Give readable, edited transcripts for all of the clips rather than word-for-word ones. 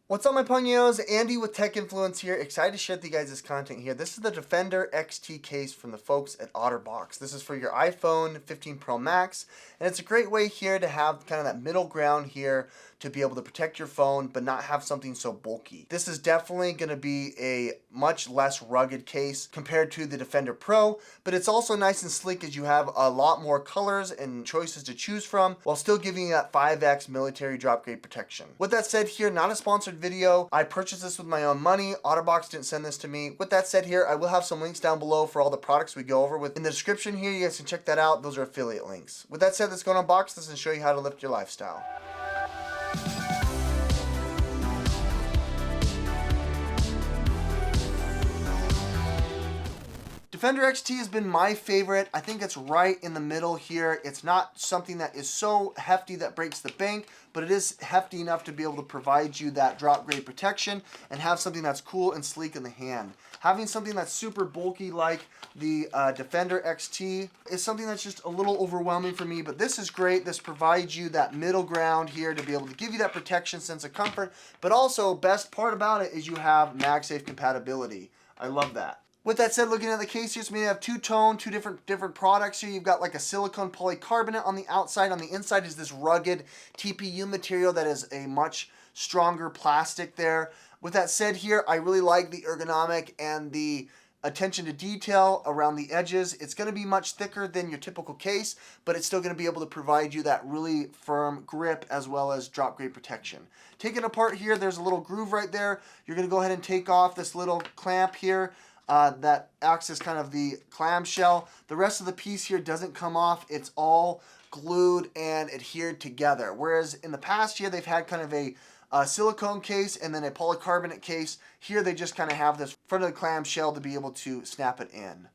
What's up, my Pugnos? Andy with Tech Influence here. Excited to share with you guys this content here. This is the Defender XT case from the folks at OtterBox. This is for your iPhone 15 Pro Max, and it's a great way here to have kind of that middle ground here to be able to protect your phone but not have something so bulky. This is definitely going to be a much less rugged case compared to the Defender Pro, but it's also nice and sleek as you have a lot more colors and choices to choose from while still giving you that 5x military drop grade protection. With that said here, not a sponsored video. I purchased this with my own money. OtterBox didn't send this to me. With that said here, I will have some links down below for all the products we go over with in the description here. You guys can check that out. Those are affiliate links. With that said, let's go and unbox this and show you how to lift your lifestyle. Defender XT has been my favorite. I think it's right in the middle here. It's not something that is so hefty that breaks the bank, but it is hefty enough to be able to provide you that drop grade protection and have something that's cool and sleek in the hand. Having something that's super bulky like the Defender XT is something that's just a little overwhelming for me, but this is great. This provides you that middle ground here to be able to give you that protection, sense of comfort, but also best part about it is you have Magsafe compatibility. I love that. With that said, looking at the case here, we have two-tone, two different products here. You've got like a silicone polycarbonate on the outside. On the inside is this rugged TPU material that is a much stronger plastic there. With that said here, I really like the ergonomic and the attention to detail around the edges. It's going to be much thicker than your typical case, but it's still going to be able to provide you that really firm grip as well as drop grade protection. Taking apart here, there's a little groove right there. You're going to go ahead and take off this little clamp here. That acts as kind of the clamshell. The rest of the piece here doesn't come off. It's all glued and adhered together. Whereas in the past here, they've had kind of a silicone case and then a polycarbonate case. Here they just kind of have this front of the clamshell to be able to snap it in.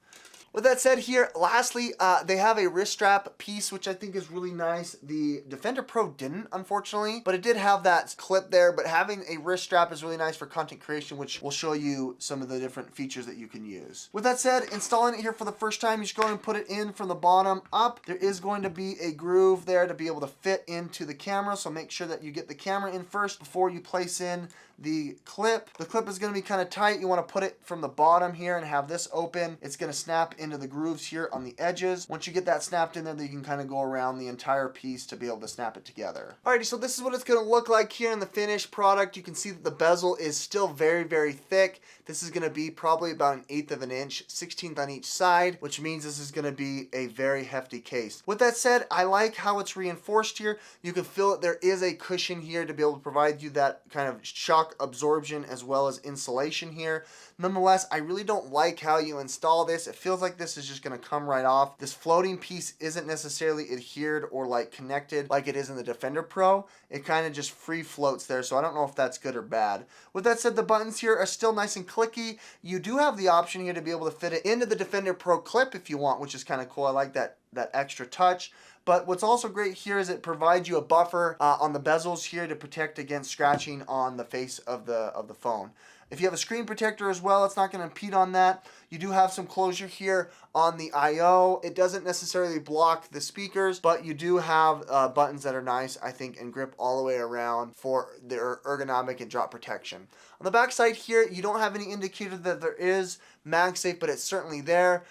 With that said here, lastly, they have a wrist strap piece, which I think is really nice. The Defender Pro didn't, unfortunately, but it did have that clip there. But having a wrist strap is really nice for content creation, which will show you some of the different features that you can use. With that said, installing it here for the first time, you just go ahead and put it in from the bottom up. There is going to be a groove there to be able to fit into the camera, so make sure that you get the camera in first before you place in the clip. The clip is going to be kind of tight. You want to put it from the bottom here and have this open. It's going to snap into the grooves here on the edges. Once you get that snapped in there, then you can kind of go around the entire piece to be able to snap it together. Alrighty, so this is what it's going to look like here in the finished product. You can see that the bezel is still very, very thick. This is going to be probably about 1/8 of an inch, 16th on each side, which means this is going to be a very hefty case. With that said, I like how it's reinforced here. You can feel it. There is a cushion here to be able to provide you that kind of shock absorption as well as insulation here. Nonetheless, I really don't like how you install this. It feels like this is just going to come right off. This floating piece isn't necessarily adhered or like connected like it is in the Defender Pro. It kind of just free floats there, so I don't know if that's good or bad. With that said, the buttons here are still nice and clicky. You do have the option here to be able to fit it into the Defender Pro clip if you want, which is kind of cool. I like that extra touch. But what's also great here is it provides you a buffer on the bezels here to protect against scratching on the face of the phone. If you have a screen protector as well, it's not going to impede on that. You do have some closure here on the I/O. It doesn't necessarily block the speakers, but you do have buttons that are nice, I think, and grip all the way around for their ergonomic and drop protection. On the back side here, you don't have any indicator that there is Magsafe, but it's certainly there.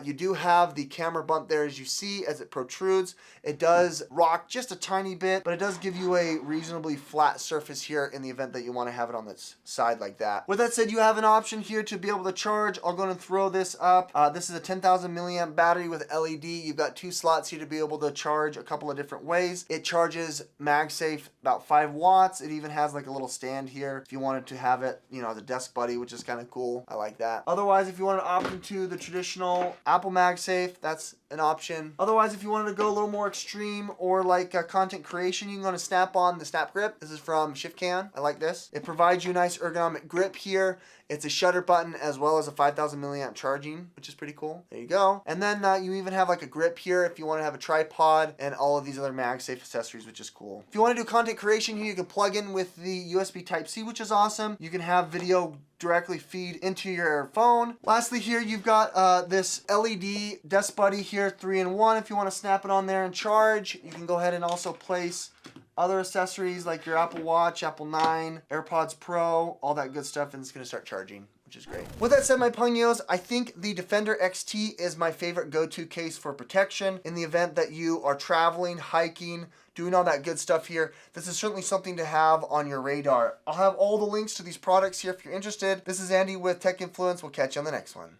You do have the camera bump there as you see as it protrudes. It does rock just a tiny bit, but it does give you a reasonably flat surface here in the event that you want to have it on this side like that. With that said, you have an option here to be able to charge. I'll go and throw this up. This is a 10,000 milliamp battery with LED. You've got 2 slots here to be able to charge a couple of different ways. It charges Magsafe about 5 watts. It even has like a little stand here if you wanted to have it, you know, as a desk buddy, which is kind of cool. I like that. Otherwise, if you want to opt into the traditional Apple Magsafe, that's an option. Otherwise, if you wanted to go a little more extreme or like content creation, you can go to Snap-on the SnapGrip. This is from ShiftCam. I like this. It provides you a nice ergonomic grip here. It's a shutter button as well as a 5,000 milliamp charging, which is pretty cool. There you go. And then you even have like a grip here if you want to have a tripod and all of these other Magsafe accessories, which is cool. If you want to do content creation here, you can plug in with the USB Type-C, which is awesome. You can have video directly feed into your phone. Lastly here, you've got this LED desk buddy here, 3-in-1. If you want to snap it on there and charge, you can go ahead and also place other accessories like your Apple Watch, Apple 9, AirPods Pro, all that good stuff, and it's gonna start charging, which is great. With that said, my pugnios, I think the Defender XT is my favorite go-to case for protection in the event that you are traveling, hiking, doing all that good stuff here. This is certainly something to have on your radar. I'll have all the links to these products here if you're interested. This is Andy with Tech Influence. We'll catch you on the next one.